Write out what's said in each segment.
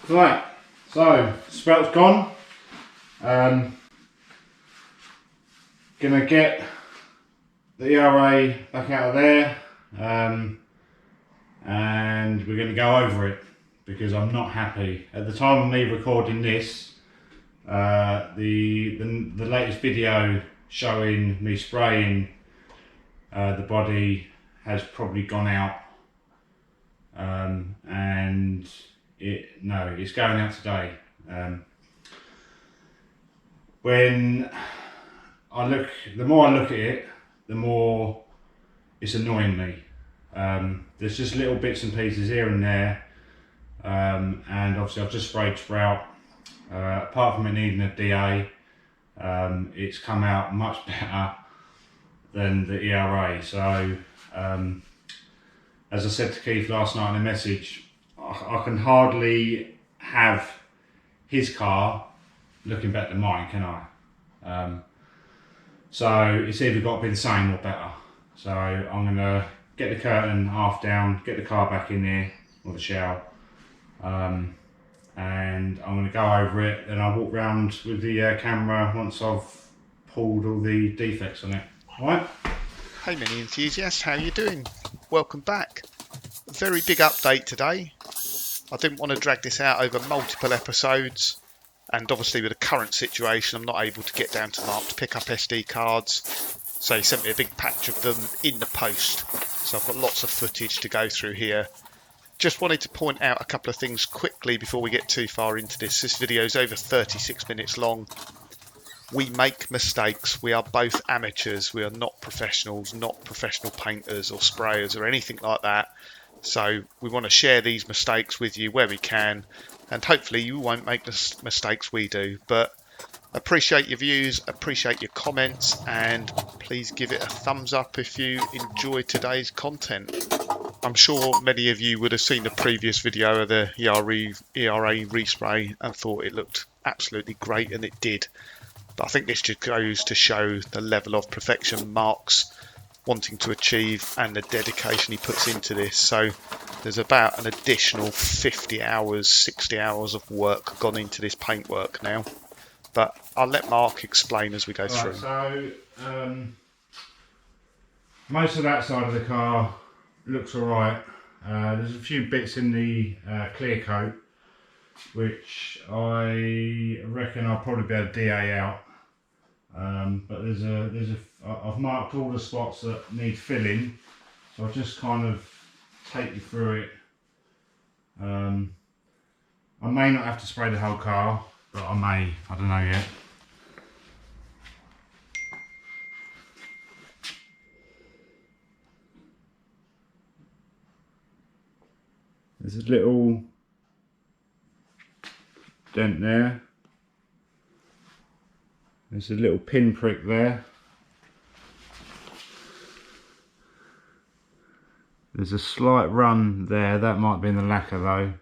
Right, so spout's gone. Gonna get the ERA back out of there, and we're gonna go over it because I'm not happy. At the time of me recording this, the latest video showing me spraying the body has probably gone out, and it's going out today. When the more I look at it, the more it's annoying me. There's just little bits and pieces here and there, and obviously I've just sprayed Sprout. Apart from it needing a DA, it's come out much better than the ERA. So as I said to Keith last night in a message, I can hardly have his car looking better than mine, can I? So it's either got to be the same or better. So I'm going to get the curtain half down, get the car back in there, or the shell, and I'm going to go over it, and I'll walk round with the camera once I've pulled all the defects on it. Alright? Hey mini enthusiasts, how you doing? Welcome back. A very big update today. I didn't want to drag this out over multiple episodes, and obviously with the current situation I'm not able to get down to Mark to pick up SD cards, so he sent me a big patch of them in the post, so I've got lots of footage to go through here. Just wanted to point out a couple of things quickly before we get too far into this. This video is over 36 minutes long. We make mistakes. We are both amateurs. We are not professionals, not professional painters or sprayers or anything like that. So we want to share these mistakes with you where we can, and hopefully you won't make the mistakes we do. But appreciate your views, appreciate your comments, and please give it a thumbs up if you enjoy today's content. I'm sure many of you would have seen the previous video of the ERA respray and thought it looked absolutely great, and it did. But I think this just goes to show the level of perfection Mark's wanting to achieve and the dedication he puts into this. So there's about an additional 50 hours, 60 hours of work gone into this paintwork now. But I'll let Mark explain as we go through. So most of that side of the car looks alright. There's a few bits in the clear coat which I reckon I'll probably be able to DA out. But I've marked all the spots that need filling, so I'll just kind of take you through it. I may not have to spray the whole car, but I may, I don't know yet. There's a little dent there. There's a little pin prick there. There's a slight run there. That might be in the lacquer though.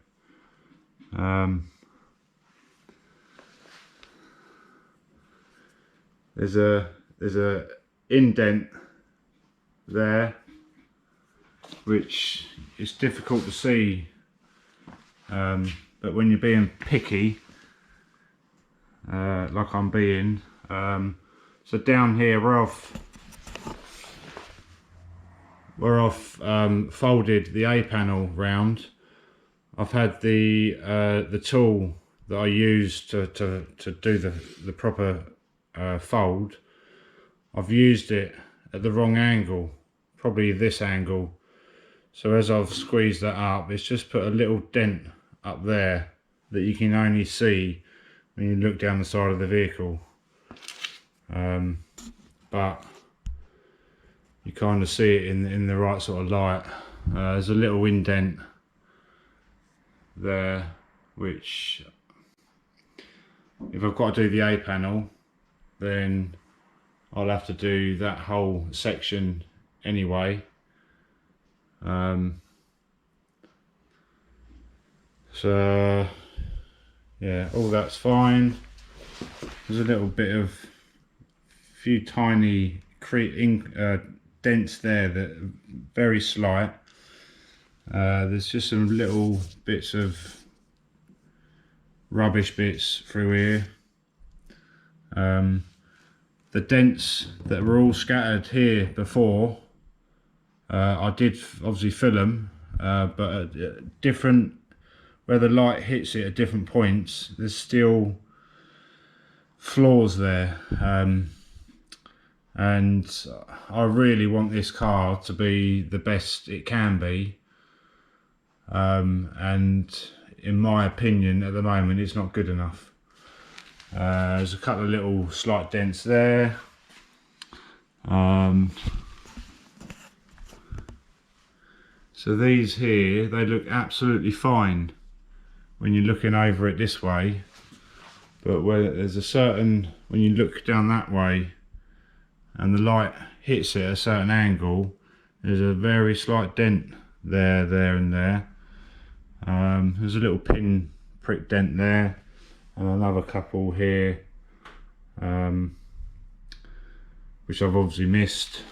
There's a indent there, which is difficult to see, but when you're being picky, like I'm being, so down here where I've folded the A panel round, I've had the tool that I use to do the proper fold. I've used it at the wrong angle, probably this angle. So as I've squeezed that up, it's just put a little dent up there that you can only see when you look down the side of the vehicle. But you kind of see it in the right sort of light. There's a little indent there, which if I've got to do the A panel, then I'll have to do that whole section anyway. So yeah, all that's fine. There's a little bit of few tiny dents there that are very slight. There's just some little bits of rubbish bits through here. The dents that were all scattered here before, I did obviously fill them, but at different, where the light hits it at different points, there's still flaws there. And I really want this car to be the best it can be, and in my opinion at the moment it's not good enough. There's a couple of little slight dents there. So these here, they look absolutely fine when you're looking over it this way, but where there's a certain, when you look down that way and the light hits it at a certain angle, there's a very slight dent there, and there. There's a little pin prick dent there, and another couple here, which I've obviously missed.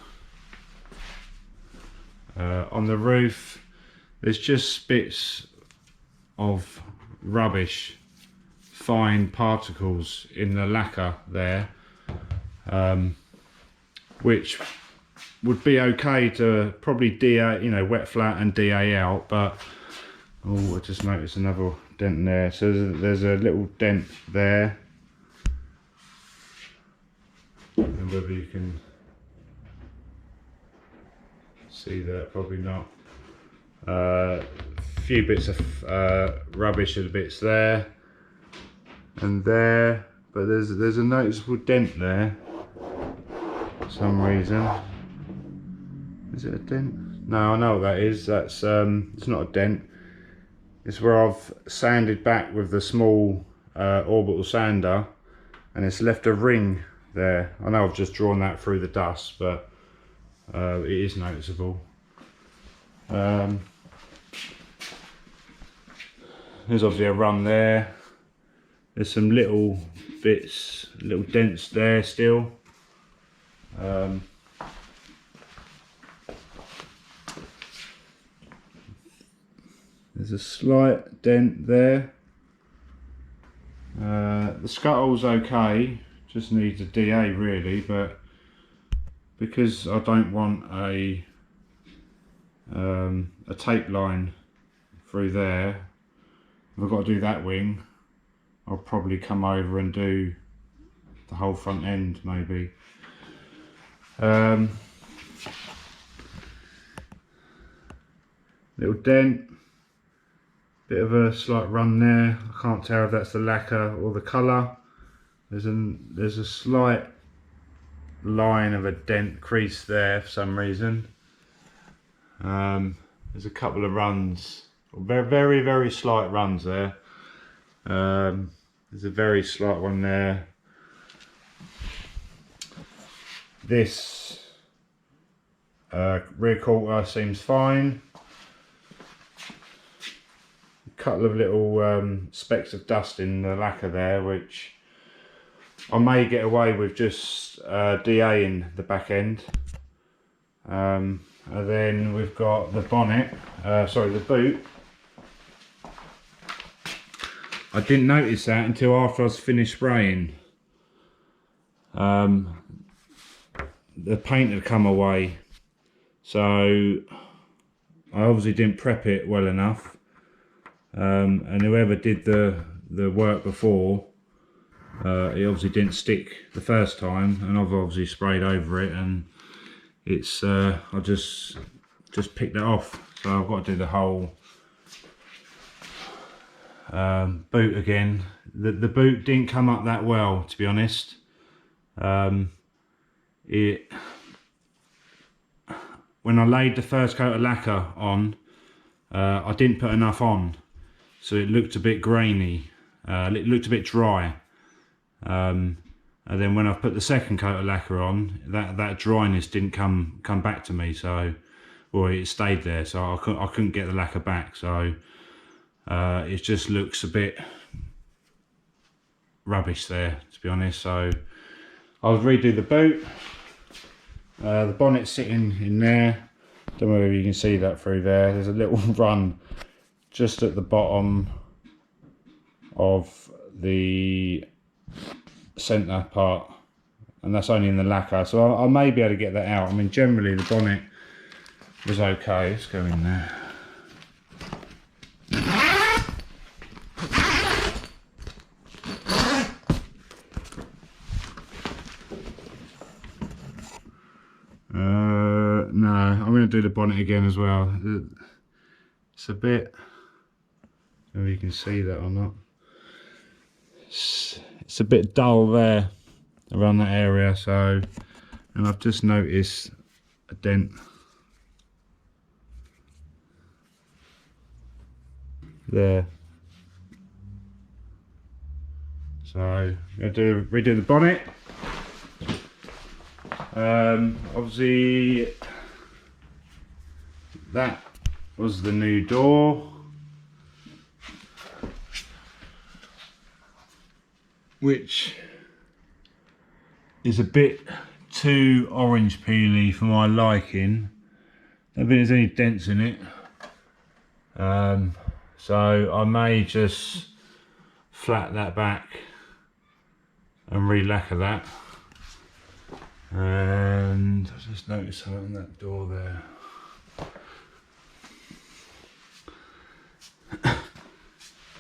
On the roof, there's just bits of rubbish, fine particles in the lacquer there, which would be okay to probably DA, you know, wet flat and DA out, but oh, I just noticed another dent there. So there's a little dent there, and whether you can see that, probably not. A few bits of rubbish and bits there and there, but there's a noticeable dent there for some reason. Is it a dent? No, I know what that is. That's it's not a dent. It's where I've sanded back with the small orbital sander, and it's left a ring there. I know I've just drawn that through the dust, but it is noticeable. There's obviously a run there. There's some little bits, little dents there still. There's a slight dent there. The scuttle's okay, just needs a DA really, but because I don't want a tape line through there, if I've got to do that wing, I'll probably come over and do the whole front end maybe. Little dent, bit of a slight run there. I can't tell if that's the lacquer or the colour. There's a slight line of a dent crease there for some reason. There's a couple of runs, very slight runs there. There's a very slight one there. This rear quarter seems fine. A couple of little specks of dust in the lacquer there, which I may get away with just DAing the back end. And then we've got the bonnet, the boot. I didn't notice that until after I was finished spraying. The paint had come away, so I obviously didn't prep it well enough. And whoever did the work before, it obviously didn't stick the first time, and I've obviously sprayed over it, and it's I just picked it off. So I've got to do the whole boot again. The boot didn't come up that well, to be honest. When I laid the first coat of lacquer on, I didn't put enough on, so it looked a bit grainy. It looked a bit dry. And then when I put the second coat of lacquer on, that dryness didn't come back to me, so, or it stayed there, so I couldn't get the lacquer back. So it just looks a bit rubbish there, to be honest. So I'll redo the boot. The bonnet's sitting in there. Don't know if you can see that through there. There's a little run just at the bottom of the centre part, and that's only in the lacquer, so I may be able to get that out. I mean, generally the bonnet was okay. Let's go in there. No, I'm going to do the bonnet again as well. It's a bit, I don't know if you can see that or not. It's a bit dull there around that area, so, and I've just noticed a dent there. So I'm going to redo the bonnet. Obviously that was the new door, which is a bit too orange peely for my liking. I don't think there's any dents in it, so I may just flat that back and re-lacquer that. And I just noticed something on that door there.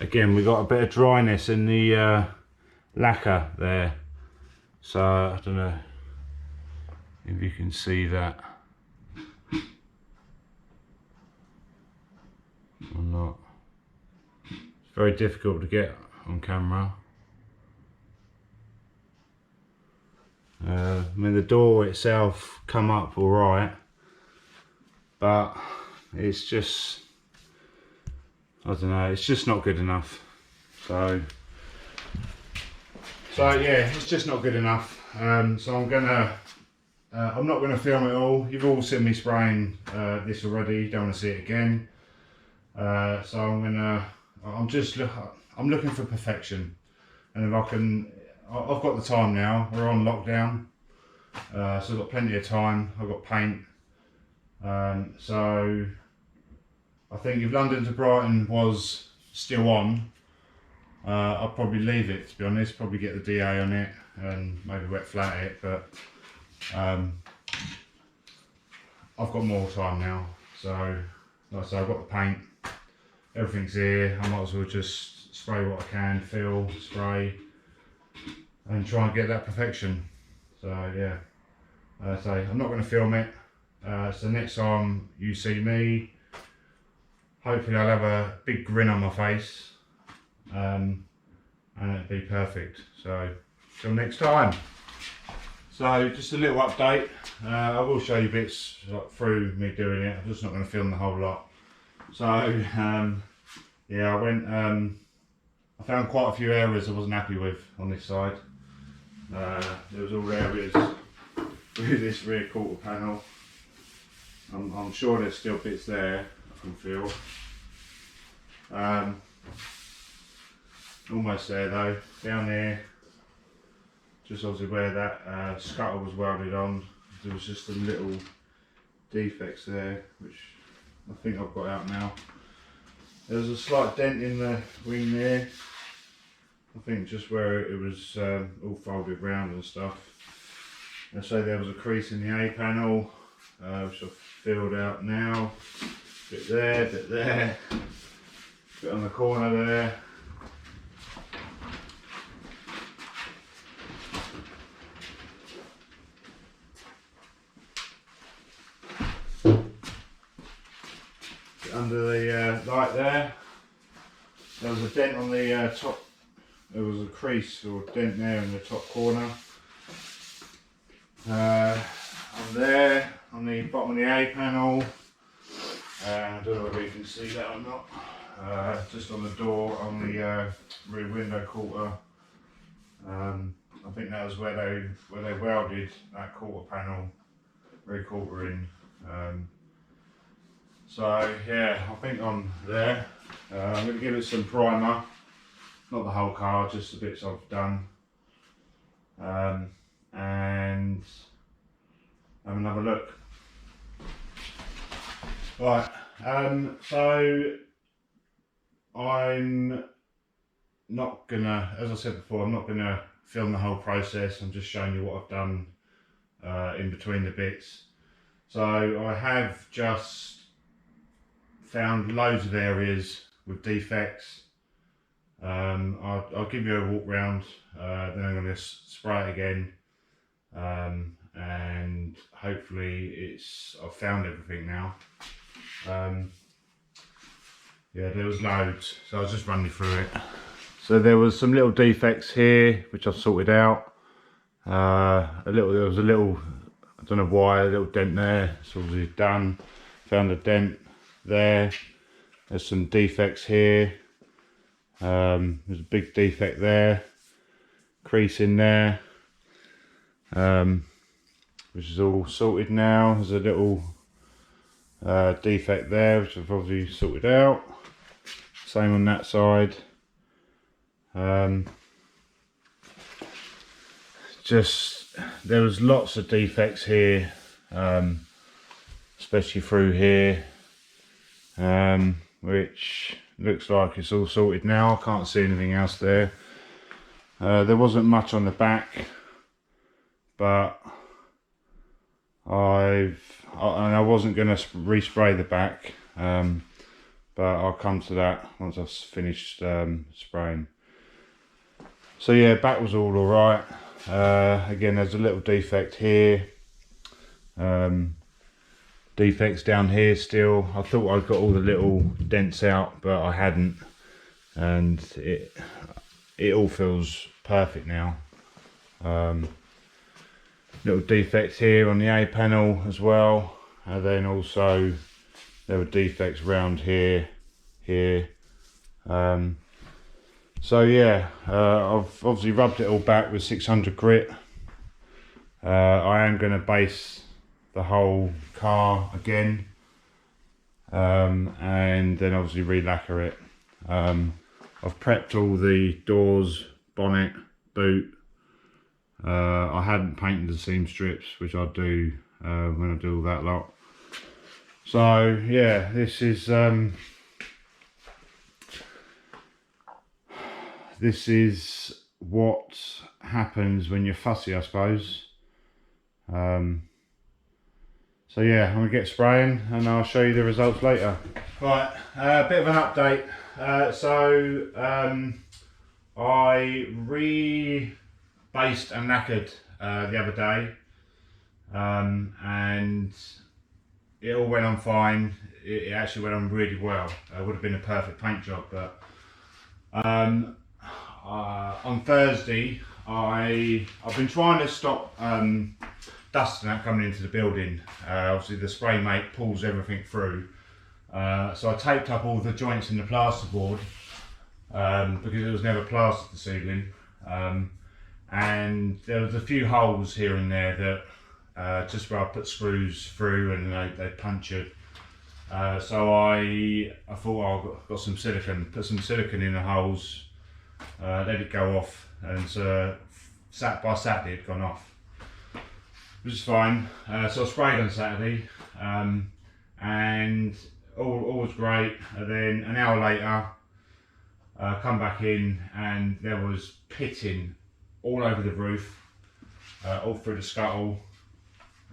Again, we got a bit of dryness in the lacquer there, so I don't know if you can see that or not. It's very difficult to get on camera. I mean, the door itself come up all right, but it's just, I don't know, it's just not good enough. So yeah, it's just not good enough. So I'm not gonna film it all. You've all seen me spraying this already. Don't want to see it again. So I'm looking for perfection, and if I can. I've got the time now. We're on lockdown, so I've got plenty of time. I've got paint, so I think if London to Brighton was still on, I'd probably leave it, to be honest. Probably get the DA on it and maybe wet flat it, but I've got more time now. So like I say, I've got the paint, everything's here. I might as well just spray what I can, fill, spray, and try and get that perfection. So yeah, so I'm not going to film it. So next time you see me, hopefully I'll have a big grin on my face, and it'll be perfect. So till next time. So just a little update. I will show you bits like through me doing it. I'm just not going to film the whole lot. So yeah, I found quite a few areas I wasn't happy with on this side. There was all areas through this rear quarter panel. I'm sure there's still bits there I can feel. Almost there though. Down there, just obviously where that scuttle was welded on, there was just some little defects there, which I think I've got out now. There was a slight dent in the wing there. I think just where it was all folded round and stuff. And so there was a crease in the A panel, which I've filled out now. Bit there, bit on the corner there. Bit under the light there. There was a dent on the top. There was a crease or dent there in the top corner. On there, on the bottom of the A panel. I don't know whether you can see that or not. Just on the door, on the rear window quarter. I think that was where they welded that quarter panel, rear quarter in. So yeah, I think on there, I'm going to give it some primer. Not the whole car, just the bits I've done, and have another look. Right, so I'm not gonna, as I said before, I'm not gonna film the whole process. I'm just showing you what I've done in between the bits. So I have just found loads of areas with defects. I'll give you a walk round, then I'm going to spray it again, and hopefully I've found everything now. Yeah, there was loads, so I'll just run you through it. So there was some little defects here which I've sorted out. There was a little, I don't know why, a little dent there. It's already done. Found a dent there. There's some defects here. There's a big defect there. Crease in there. Which is all sorted now. There's a little defect there which I've obviously sorted out. Same on that side. Just there was lots of defects here, especially through here, which looks like it's all sorted now. I can't see anything else there. There wasn't much on the back, but I wasn't going to respray the back, but I'll come to that once I've finished spraying. So yeah, back was all alright. Again, there's a little defect here, defects down here still. I thought I'd got all the little dents out, but I hadn't, and it all feels perfect now. Little defects here on the A panel as well, and then also there were defects around here. So yeah, I've obviously rubbed it all back with 600 grit. I am going to base the whole car again, and then obviously re-lacquer it. I've prepped all the doors, bonnet, boot. I hadn't painted the seam strips, which I'll do when I do all that lot. So yeah, this is what happens when you're fussy, I suppose. So yeah, I'm gonna get spraying and I'll show you the results later. Right, a bit of an update. I re-based and lacquered the other day, and it all went on fine. It actually went on really well. It would have been a perfect paint job, but on Thursday I've been trying to stop dust and that coming into the building. Obviously the spray mate pulls everything through, so I taped up all the joints in the plasterboard because it was never plastered, the ceiling, and there was a few holes here and there that just where I put screws through and they punctured. So I thought I got some silicone, put some silicone in the holes, let it go off, and by Saturday it had gone off, which is fine. So I sprayed on Saturday, and all was great. And then an hour later, I come back in and there was pitting all over the roof, all through the scuttle,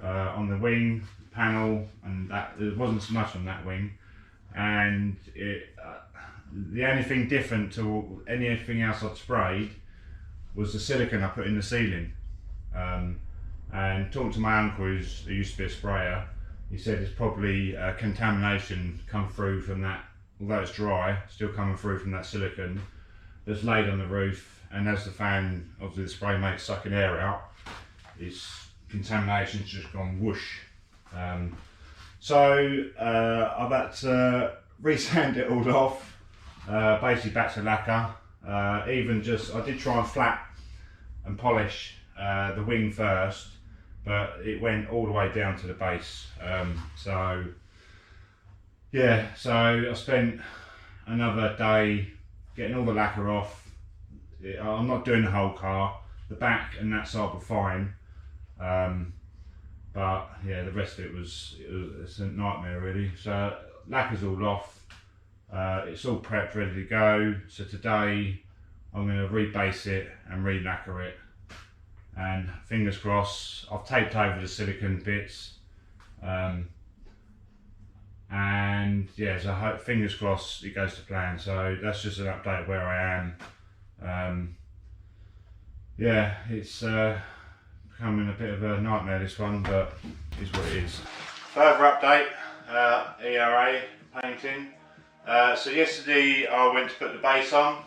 on the wing panel, and that there wasn't so much on that wing. And the only thing different to anything else I'd sprayed was the silicone I put in the ceiling. And talking to my uncle, who used to be a sprayer, he said it's probably contamination come through from that, although it's dry, still coming through from that silicone that's laid on the roof. And as the fan, obviously the spray mate's sucking air out, contamination's just gone whoosh. So I've had to re-sand it all off, basically back to lacquer. I did try and flat and polish the wing first, but it went all the way down to the base. So yeah, so I spent another day getting all the lacquer off. I'm not doing the whole car. The back and that side were fine, but yeah, the rest of it's a nightmare really. So lacquer's all off. It's all prepped, ready to go. So today I'm going to rebase it and re-lacquer it, and fingers crossed. I've taped over the silicone bits, and yeah, so I hope, fingers crossed it goes to plan. So that's just an update where I am. Yeah, it's becoming a bit of a nightmare, this one, but it is what it is. Further update, ERA painting. So yesterday I went to put the base on,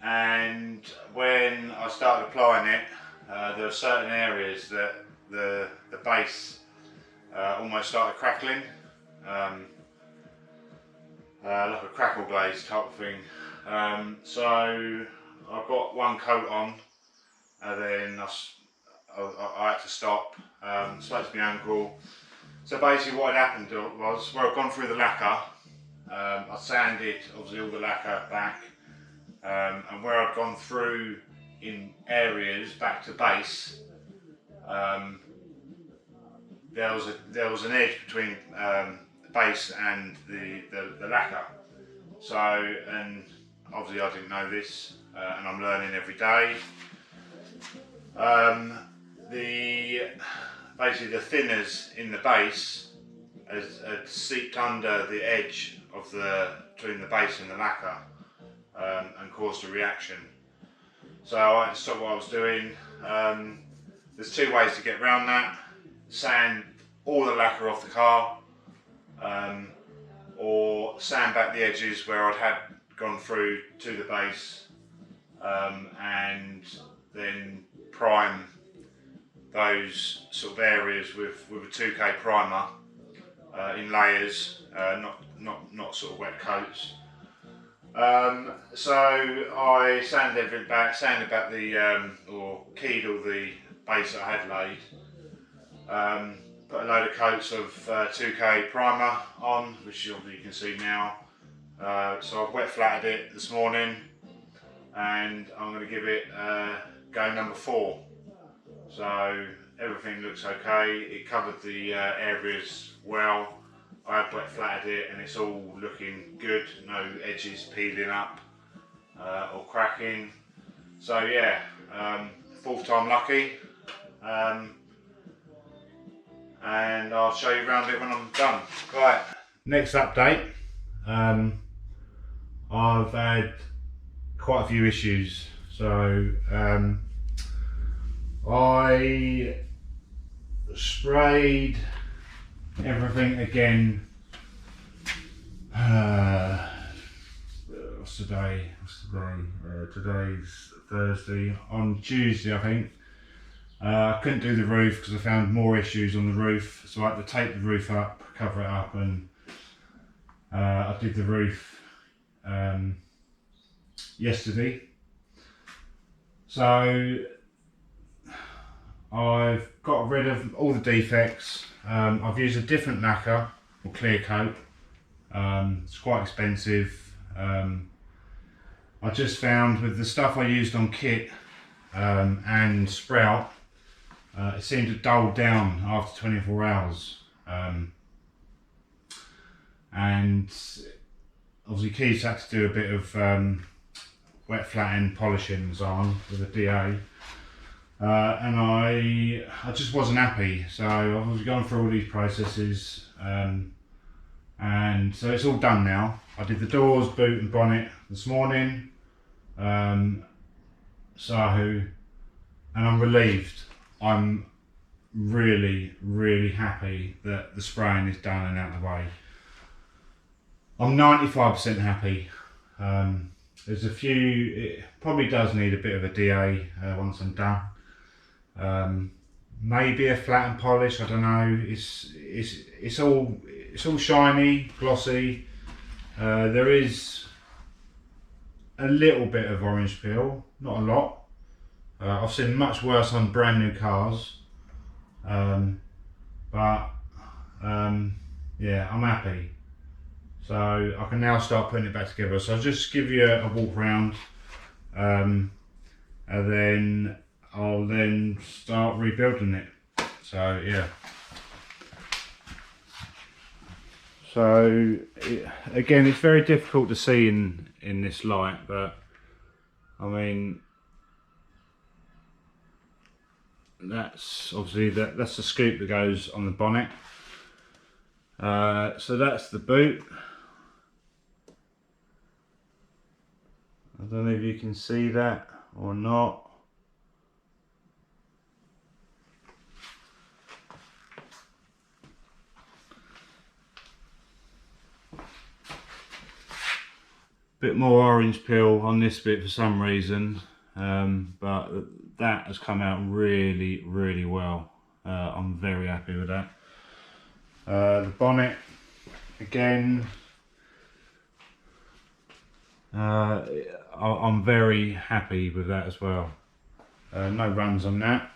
and when I started applying it, there were certain areas that the base almost started crackling, like a crackle glaze type of thing. So I got one coat on, and then I had to stop, scraped my ankle. So basically what had happened was, where I'd gone through the lacquer, I sanded obviously all the lacquer back, and where I'd gone through in areas back to base, there was an edge between the base and the lacquer. So, and obviously I didn't know this, and I'm learning every day. Basically the thinners in the base had seeped under the edge of between the base and the lacquer, and caused a reaction. So I had to stop what I was doing. There's two ways to get around that: sand all the lacquer off the car, or sand back the edges where I'd had gone through to the base, and then prime those sort of areas with a 2K primer, in layers, not sort of wet coats. So I sanded everything back, sanded back or keyed all the base that I had laid, put a load of coats of 2K primer on, which obviously you can see now. So I've wet flatted it this morning, and I'm going to give it go number 4. So everything looks okay. It covered the areas well. I have wet flatted it, and it's all looking good. No edges peeling up or cracking. So yeah, 4th time lucky. And I'll show you around it when I'm done. Right, next update. I've had quite a few issues. So I sprayed everything again. What's today? Today's Thursday. On Tuesday, I think. I couldn't do the roof because I found more issues on the roof, so I had to tape the roof up, cover it up, and I did the roof yesterday. So I've got rid of all the defects. I've used a different lacquer or clear coat. It's quite expensive. I just found with the stuff I used on kit and Sprout, it seemed to dull down after 24 hours. And obviously Keith had to do a bit of wet flattening, polishing and so on with a DA. And I just wasn't happy, so I was going through all these processes, and so it's all done now. I did the doors, boot and bonnet this morning, and I'm relieved. I'm really happy that the spraying is done and out of the way. I'm 95% happy. There's a few, it probably does need a bit of a DA once I'm done. Maybe a flat and polish, I don't know. It's all shiny, glossy. There is a little bit of orange peel, not a lot. I've seen much worse on brand new cars, but yeah, I'm happy. So I can now start putting it back together. So I'll just give you a walk around, and then I'll start rebuilding it. So yeah. So again, it's very difficult to see in this light, but I mean, that's obviously that's the scoop that goes on the bonnet. So that's the boot. I don't know if you can see that or not. Bit more orange peel on this bit for some reason, but that has come out really, really well. I'm very happy with that. The bonnet, again, I'm very happy with that as well. No runs on that.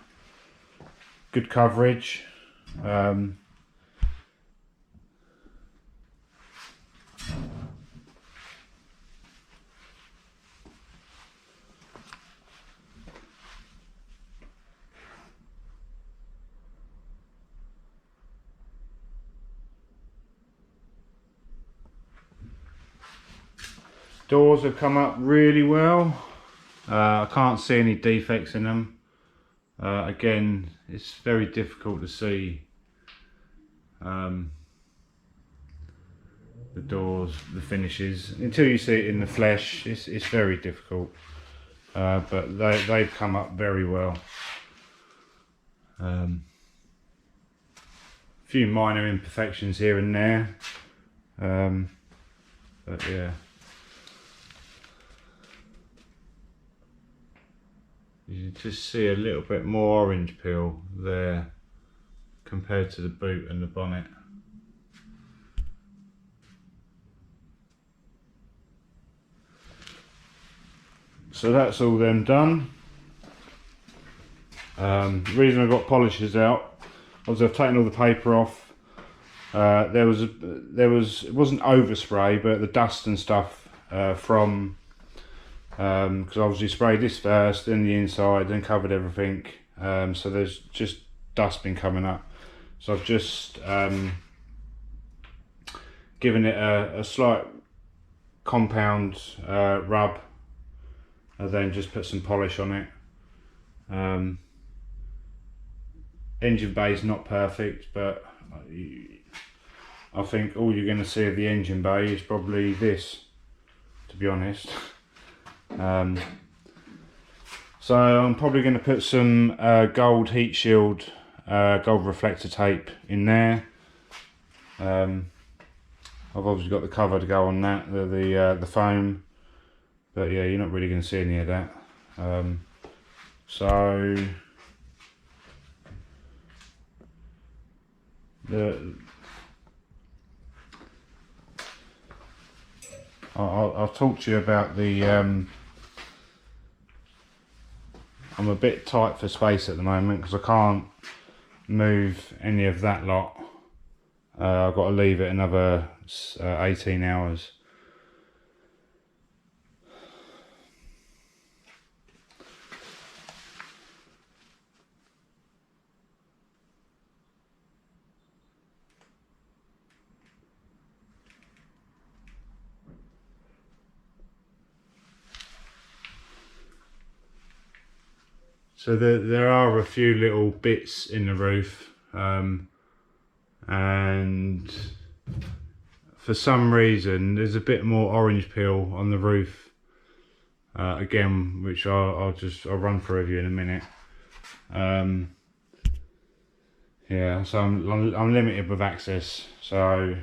Good coverage. Doors have come up really well. I can't see any defects in them. Again, it's very difficult to see the doors, the finishes. Until you see it in the flesh, it's very difficult. But they've come up very well. A few minor imperfections here and there. But yeah. You can just see a little bit more orange peel there compared to the boot and the bonnet. So that's all them done. The reason I got polishes out was I've taken all the paper off. It wasn't overspray, but the dust and stuff from. Because obviously sprayed this first, then the inside, then covered everything. So there's just dust been coming up. So I've just given it a slight compound rub, and then just put some polish on it. Engine bay is not perfect, but I think all you're going to see of the engine bay is probably this, to be honest. So I'm probably going to put some gold heat shield, gold reflector tape in there. I've obviously got the cover to go on that, the foam, but yeah, you're not really going to see any of that. So I'll talk to you about the. I'm a bit tight for space at the moment because I can't move any of that lot. I've got to leave it another 18 hours. So there are a few little bits in the roof, and for some reason there's a bit more orange peel on the roof. Again, which I'll run through with you in a minute. Yeah, so I'm limited with access, so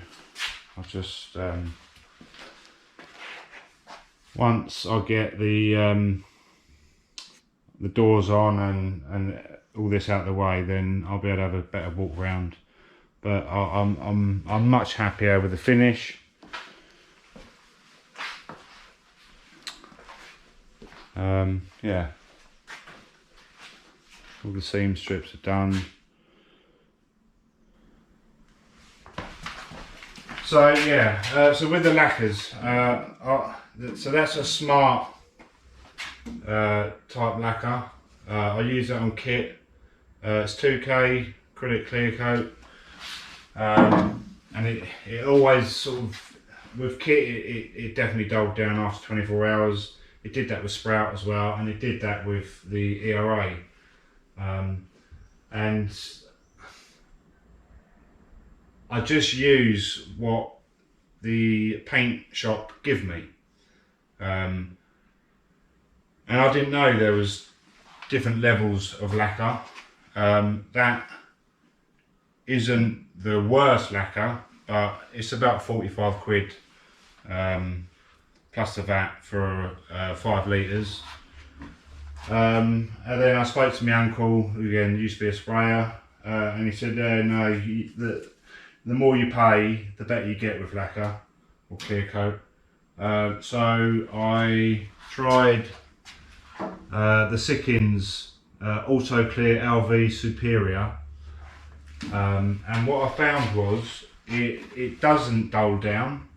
I'll just once I get the doors on and all this out of the way, then I'll be able to have a better walk round. But I'm much happier with the finish. Yeah, all the seam strips are done. So yeah, so with the lacquers, so that's a smart type lacquer. I use that on kit. It's 2K acrylic clear coat, and it always sort of, with kit, it definitely dulled down after 24 hours. It did that with Sprout as well, and it did that with the ERA. And I just use what the paint shop give me. And I didn't know there was different levels of lacquer. That isn't the worst lacquer, but it's about 45 quid plus the VAT for 5 litres. And then I spoke to my uncle, who again used to be a sprayer, and he said, no, the more you pay, the better you get with lacquer or clear coat. So I tried the Sikkens Auto Clear LV Superior, and what I found was it doesn't dull down.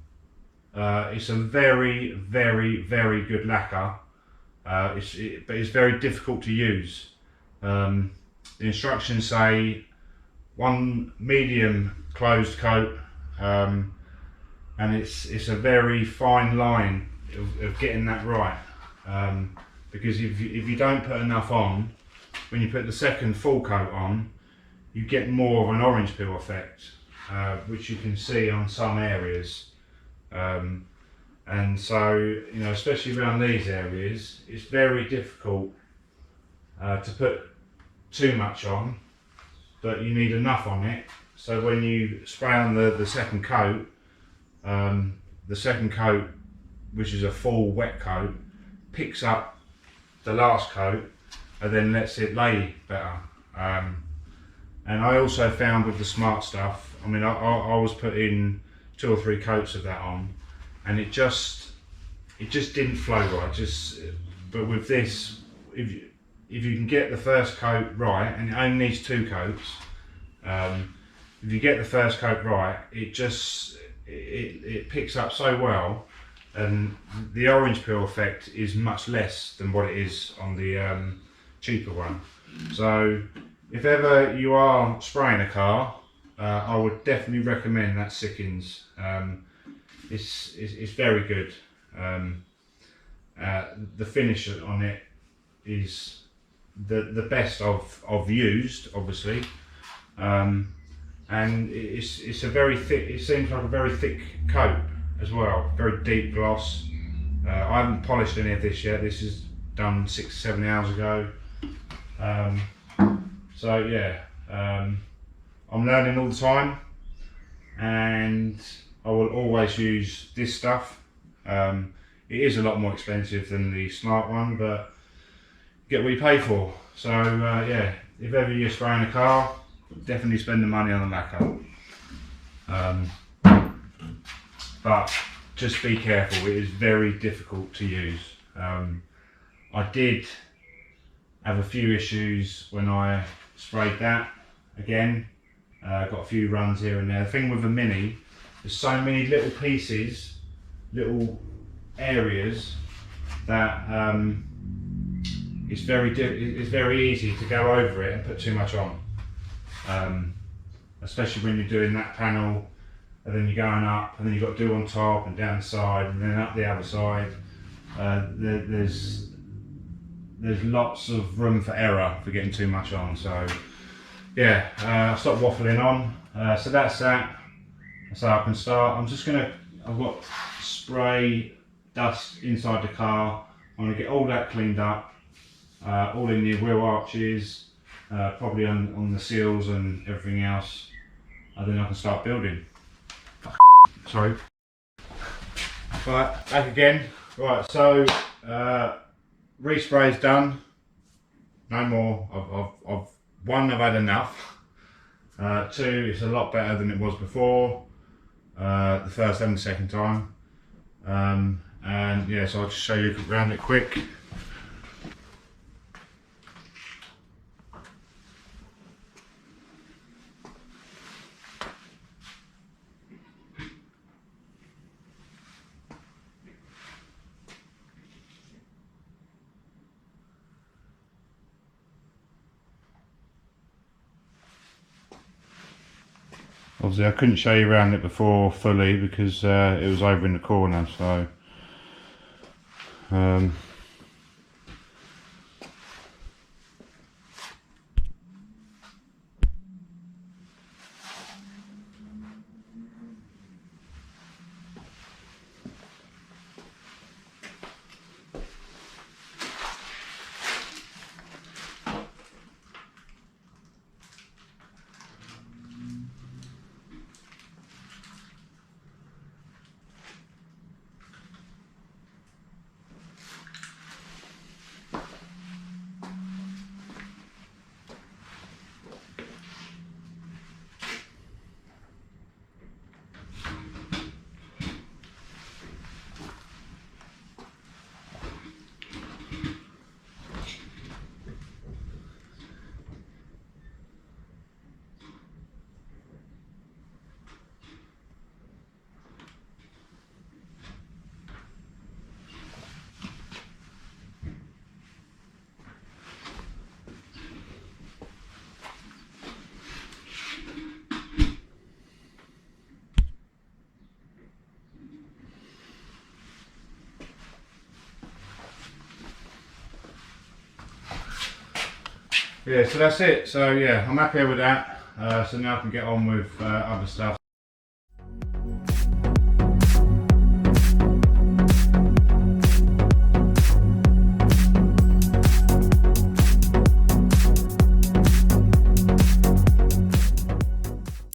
It's a very, very, very good lacquer, but it's very difficult to use. The instructions say 1 medium closed coat, and it's a very fine line of getting that right, because if you don't put enough on, when you put the second full coat on, you get more of an orange peel effect, which you can see on some areas. And so, you know, especially around these areas, it's very difficult to put too much on, but you need enough on it. So when you spray on the second coat, which is a full wet coat, picks up the last coat and then lets it lay better. And I also found with the Smart stuff, I mean, I was putting 2 or 3 coats of that on, and it just didn't flow right. But with this, if you can get the first coat right, and it only needs 2 coats, if you get the first coat right, it picks up so well, and the orange peel effect is much less than what it is on the cheaper one. So if ever you are spraying a car, I would definitely recommend that Sikkens. It's very good. The finish on it is the best I've used, obviously, and it's a very thick. It seems like a very thick coat as well. Very deep gloss. I haven't polished any of this yet. This is done 6-7 hours ago. So yeah, I'm learning all the time, and I will always use this stuff. It is a lot more expensive than the Smart one, but you get what you pay for. So yeah, if ever you're spraying a car, definitely spend the money on the lacquer. But just be careful, it is very difficult to use. I did have a few issues when I sprayed that again. Got a few runs here and there. The thing with the Mini, there's so many little pieces, little areas that it's very easy to go over it and put too much on. Especially when you're doing that panel, and then you're going up, and then you've got to do on top and down the side, and then up the other side. There's lots of room for error for getting too much on. So yeah, I'll stop waffling on. So that's that. So I can start. I've got spray dust inside the car. I'm going to get all that cleaned up, all in the wheel arches, probably on the seals and everything else, and then I can start building. Sorry. Right, back again. Right, so respray's done. No more. I've had enough. 2, it's a lot better than it was before. The first and the second time. And yeah, so I'll just show you around it quick. Obviously I couldn't show you around it before fully because it was over in the corner, so yeah, so that's it. So yeah, I'm happy with that. So now I can get on with other stuff.